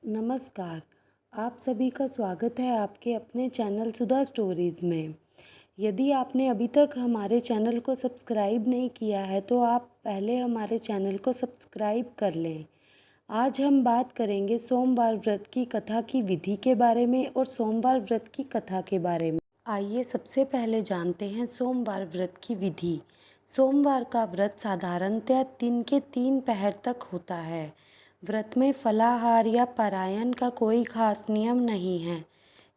नमस्कार। आप सभी का स्वागत है आपके अपने चैनल सुधा स्टोरीज़ में। यदि आपने अभी तक हमारे चैनल को सब्सक्राइब नहीं किया है तो आप पहले हमारे चैनल को सब्सक्राइब कर लें। आज हम बात करेंगे सोमवार व्रत की कथा की विधि के बारे में और सोमवार व्रत की कथा के बारे में। आइए सबसे पहले जानते हैं सोमवार व्रत की विधि। सोमवार का व्रत साधारणतः दिन के 3 पहर तक होता है। व्रत में फलाहार या पारायण का कोई खास नियम नहीं है,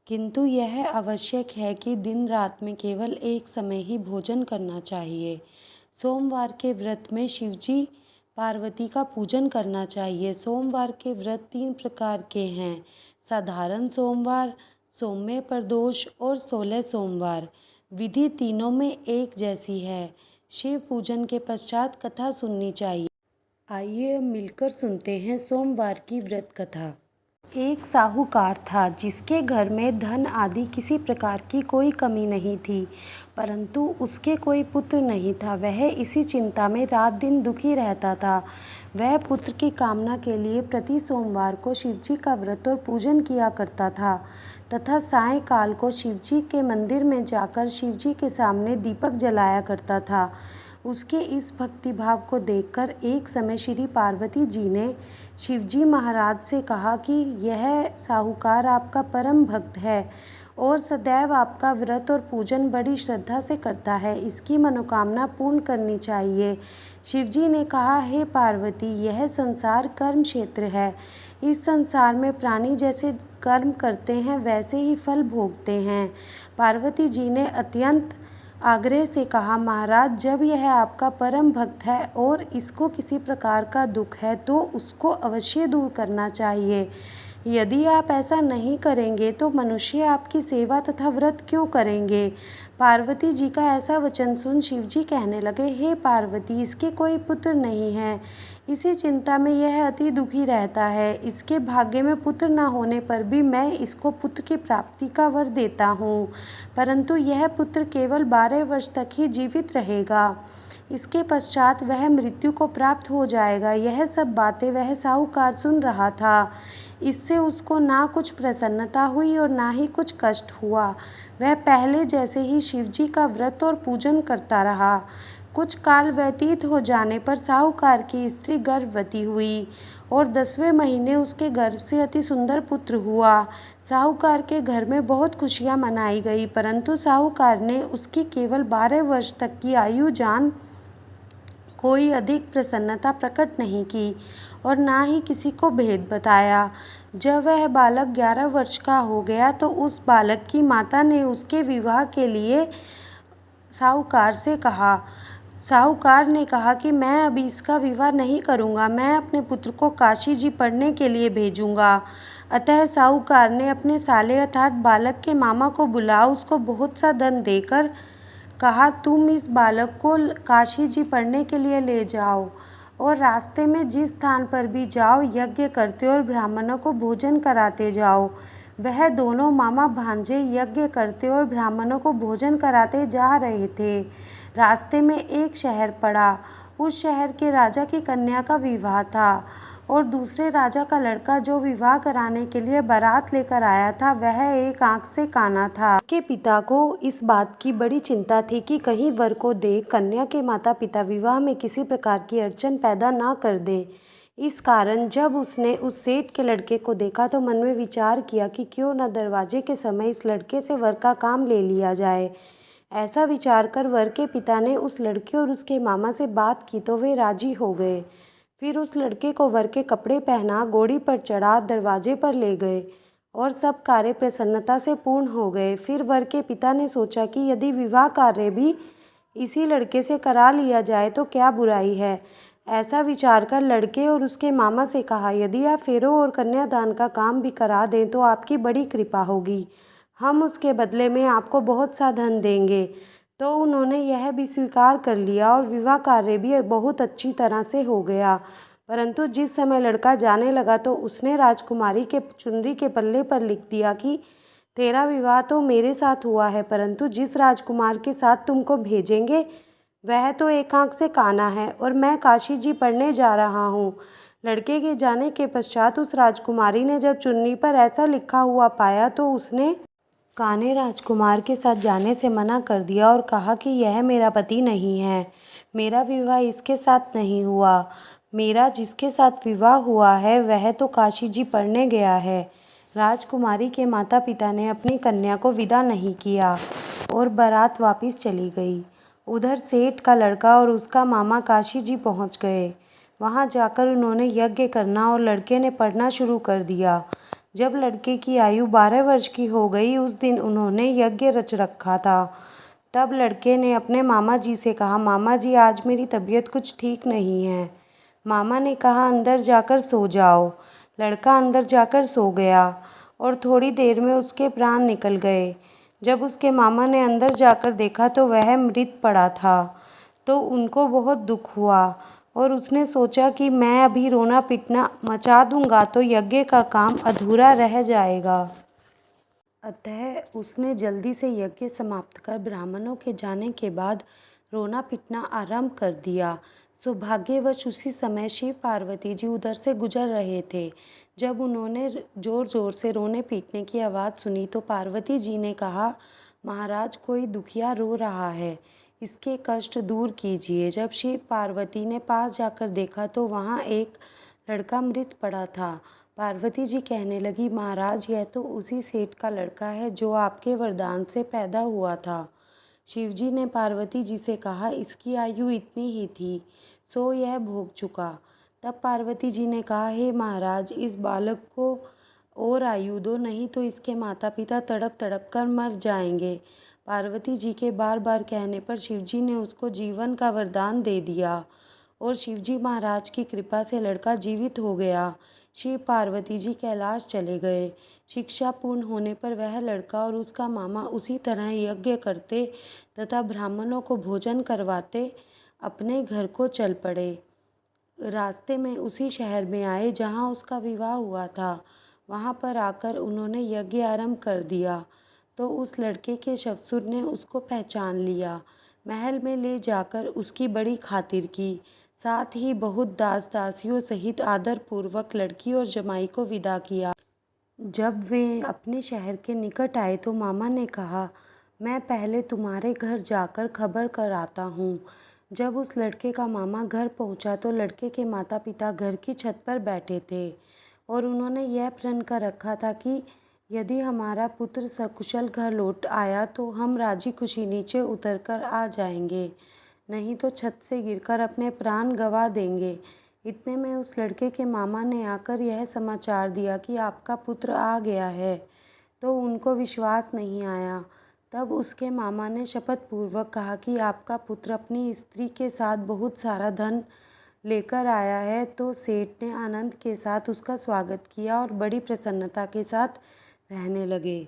किंतु यह आवश्यक है कि दिन रात में केवल एक समय ही भोजन करना चाहिए। सोमवार के व्रत में शिवजी पार्वती का पूजन करना चाहिए। सोमवार के व्रत 3 प्रकार के हैं: साधारण सोमवार, सौम्य प्रदोष और 16 सोमवार। विधि तीनों में एक जैसी है। शिव पूजन के पश्चात कथा सुननी चाहिए। आइए अब मिलकर सुनते हैं सोमवार की व्रत कथा। एक साहूकार था जिसके घर में धन आदि किसी प्रकार की कोई कमी नहीं थी, परंतु उसके कोई पुत्र नहीं था। वह इसी चिंता में रात दिन दुखी रहता था। वह पुत्र की कामना के लिए प्रति सोमवार को शिवजी का व्रत और पूजन किया करता था तथा सायंकाल को शिवजी के मंदिर में जाकर शिवजी के सामने दीपक जलाया करता था। उसके इस भक्तिभाव को देखकर एक समय श्री पार्वती जी ने शिवजी महाराज से कहा कि यह साहूकार आपका परम भक्त है और सदैव आपका व्रत और पूजन बड़ी श्रद्धा से करता है। इसकी मनोकामना पूर्ण करनी चाहिए। शिवजी ने कहा, हे पार्वती, यह संसार कर्म क्षेत्र है। इस संसार में प्राणी जैसे कर्म करते हैं वैसे ही फल भोगते हैं। पार्वती जी ने अत्यंत आग्रह से कहा, महाराज, जब यह आपका परम भक्त है और इसको किसी प्रकार का दुख है तो उसको अवश्य दूर करना चाहिए। यदि आप ऐसा नहीं करेंगे तो मनुष्य आपकी सेवा तथा व्रत क्यों करेंगे। पार्वती जी का ऐसा वचन सुन शिवजी कहने लगे, हे पार्वती, इसके कोई पुत्र नहीं है। इसी चिंता में यह अति दुखी रहता है। इसके भाग्य में पुत्र न होने पर भी मैं इसको पुत्र की प्राप्ति का वर देता हूँ, परंतु यह पुत्र केवल 12 वर्ष तक ही जीवित रहेगा। इसके पश्चात वह मृत्यु को प्राप्त हो जाएगा। यह सब बातें वह साहूकार सुन रहा था। इससे उसको ना कुछ प्रसन्नता हुई और ना ही कुछ कष्ट हुआ। वह पहले जैसे ही शिवजी का व्रत और पूजन करता रहा। कुछ काल व्यतीत हो जाने पर साहूकार की स्त्री गर्भवती हुई और 10वें महीने उसके गर्भ से अति सुंदर पुत्र हुआ। साहूकार के घर में बहुत खुशियां मनाई गई, परंतु साहूकार ने उसकी केवल 12 वर्ष तक की आयु जान कोई अधिक प्रसन्नता प्रकट नहीं की और ना ही किसी को भेद बताया। जब वह बालक 11 वर्ष का हो गया तो उस बालक की माता ने उसके विवाह के लिए साहूकार से कहा। साहूकार ने कहा कि मैं अभी इसका विवाह नहीं करूंगा, मैं अपने पुत्र को काशी जी पढ़ने के लिए भेजूंगा। अतः साहूकार ने अपने साले अर्थात बालक के मामा को बुला उसको बहुत सा धन देकर कहा, तुम इस बालक को काशी जी पढ़ने के लिए ले जाओ और रास्ते में जिस स्थान पर भी जाओ यज्ञ करते और ब्राह्मणों को भोजन कराते जाओ। वह दोनों मामा भांजे यज्ञ करते और ब्राह्मणों को भोजन कराते जा रहे थे। रास्ते में एक शहर पड़ा। उस शहर के राजा की कन्या का विवाह था और दूसरे राजा का लड़का जो विवाह कराने के लिए बारात लेकर आया था वह एक आंख से काना था। उसके पिता को इस बात की बड़ी चिंता थी कि कहीं वर को देख कन्या के माता पिता विवाह में किसी प्रकार की अड़चन पैदा ना कर दें। इस कारण जब उसने उस सेठ के लड़के को देखा तो मन में विचार किया कि क्यों न दरवाजे के समय इस लड़के से वर का काम ले लिया जाए। ऐसा विचार कर वर के पिता ने उस लड़के और उसके मामा से बात की तो वे राजी हो गए। फिर उस लड़के को वर के कपड़े पहना, घोड़ी पर चढ़ा, दरवाजे पर ले गए और सब कार्य प्रसन्नता से पूर्ण हो गए। फिर वर के पिता ने सोचा कि यदि विवाह कार्य भी इसी लड़के से करा लिया जाए तो क्या बुराई है। ऐसा विचार कर लड़के और उसके मामा से कहा, यदि आप फेरों और कन्यादान का काम भी करा दें तो आपकी बड़ी कृपा होगी, हम उसके बदले में आपको बहुत सा धन देंगे। तो उन्होंने यह भी स्वीकार कर लिया और विवाह कार्य भी बहुत अच्छी तरह से हो गया। परंतु जिस समय लड़का जाने लगा तो उसने राजकुमारी के चुनरी के पल्ले पर लिख दिया कि तेरा विवाह तो मेरे साथ हुआ है, परंतु जिस राजकुमार के साथ तुमको भेजेंगे वह तो एक आंख से काना है और मैं काशी जी पढ़ने जा रहा हूँ। लड़के के जाने के पश्चात उस राजकुमारी ने जब चुन्नी पर ऐसा लिखा हुआ पाया तो उसने कान्हे राजकुमार के साथ जाने से मना कर दिया और कहा कि यह मेरा पति नहीं है, मेरा विवाह इसके साथ नहीं हुआ। मेरा जिसके साथ विवाह हुआ है वह तो काशी जी पढ़ने गया है। राजकुमारी के माता पिता ने अपनी कन्या को विदा नहीं किया और बारात वापस चली गई। उधर सेठ का लड़का और उसका मामा काशी जी पहुंच गए। वहां जाकर उन्होंने यज्ञ करना और लड़के ने पढ़ना शुरू कर दिया। जब लड़के की आयु 12 वर्ष की हो गई उस दिन उन्होंने यज्ञ रच रखा था। तब लड़के ने अपने मामा जी से कहा, मामा जी आज मेरी तबीयत कुछ ठीक नहीं है। मामा ने कहा अंदर जाकर सो जाओ। लड़का अंदर जाकर सो गया और थोड़ी देर में उसके प्राण निकल गए। जब उसके मामा ने अंदर जाकर देखा तो वह मृत पड़ा था, तो उनको बहुत दुख हुआ और उसने सोचा कि मैं अभी रोना पिटना मचा दूंगा तो यज्ञ का काम अधूरा रह जाएगा। अतः उसने जल्दी से यज्ञ समाप्त कर ब्राह्मणों के जाने के बाद रोना पिटना आरंभ कर दिया। सौभाग्यवश उसी समय शिव पार्वती जी उधर से गुजर रहे थे। जब उन्होंने ज़ोर ज़ोर से रोने पीटने की आवाज़ सुनी तो पार्वती जी ने कहा, महाराज कोई दुखिया रो रहा है, इसके कष्ट दूर कीजिए। जब शिव पार्वती ने पास जाकर देखा तो वहाँ एक लड़का मृत पड़ा था। पार्वती जी कहने लगी, महाराज यह तो उसी सेठ का लड़का है जो आपके वरदान से पैदा हुआ था। शिवजी ने पार्वती जी से कहा, इसकी आयु इतनी ही थी, सो यह भोग चुका। तब पार्वती जी ने कहा, हे महाराज इस बालक को और आयु दो, नहीं तो इसके माता पिता तड़प तड़प कर मर जाएंगे। पार्वती जी के बार बार कहने पर शिवजी ने उसको जीवन का वरदान दे दिया और शिवजी महाराज की कृपा से लड़का जीवित हो गया। शिव पार्वती जी कैलाश चले गए। शिक्षा पूर्ण होने पर वह लड़का और उसका मामा उसी तरह यज्ञ करते तथा ब्राह्मणों को भोजन करवाते अपने घर को चल पड़े। रास्ते में उसी शहर में आए जहाँ उसका विवाह हुआ था। वहाँ पर आकर उन्होंने यज्ञ आरंभ कर दिया तो उस लड़के के ससुर ने उसको पहचान लिया। महल में ले जाकर उसकी बड़ी खातिर की, साथ ही बहुत दास दासियों सहित आदरपूर्वक लड़की और जमाई को विदा किया। जब वे अपने शहर के निकट आए तो मामा ने कहा, मैं पहले तुम्हारे घर जाकर खबर कर आता हूँ। जब उस लड़के का मामा घर पहुँचा तो लड़के के माता पिता घर की छत पर बैठे थे और उन्होंने यह प्रण कर रखा था कि यदि हमारा पुत्र सकुशल घर लौट आया तो हम राजी खुशी नीचे उतरकर आ जाएंगे, नहीं तो छत से गिरकर अपने प्राण गंवा देंगे। इतने में उस लड़के के मामा ने आकर यह समाचार दिया कि आपका पुत्र आ गया है, तो उनको विश्वास नहीं आया। तब उसके मामा ने शपथ पूर्वक कहा कि आपका पुत्र अपनी स्त्री के साथ बहुत सारा धन लेकर आया है। तो सेठ ने आनंद के साथ उसका स्वागत किया और बड़ी प्रसन्नता के साथ रहने लगे।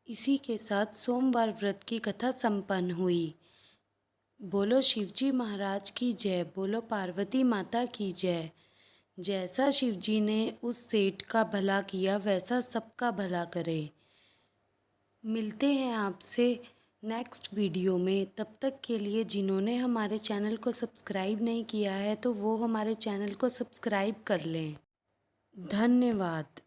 इसी के साथ सोमवार व्रत की कथा संपन्न हुई। बोलो शिवजी महाराज की जय, बोलो पार्वती माता की जय। जैसा शिवजी ने उस सेठ का भला किया वैसा सबका भला करे। मिलते हैं आपसे नेक्स्ट वीडियो में। तब तक के लिए जिन्होंने हमारे चैनल को सब्सक्राइब नहीं किया है तो वो हमारे चैनल को सब्सक्राइब कर लें। धन्यवाद।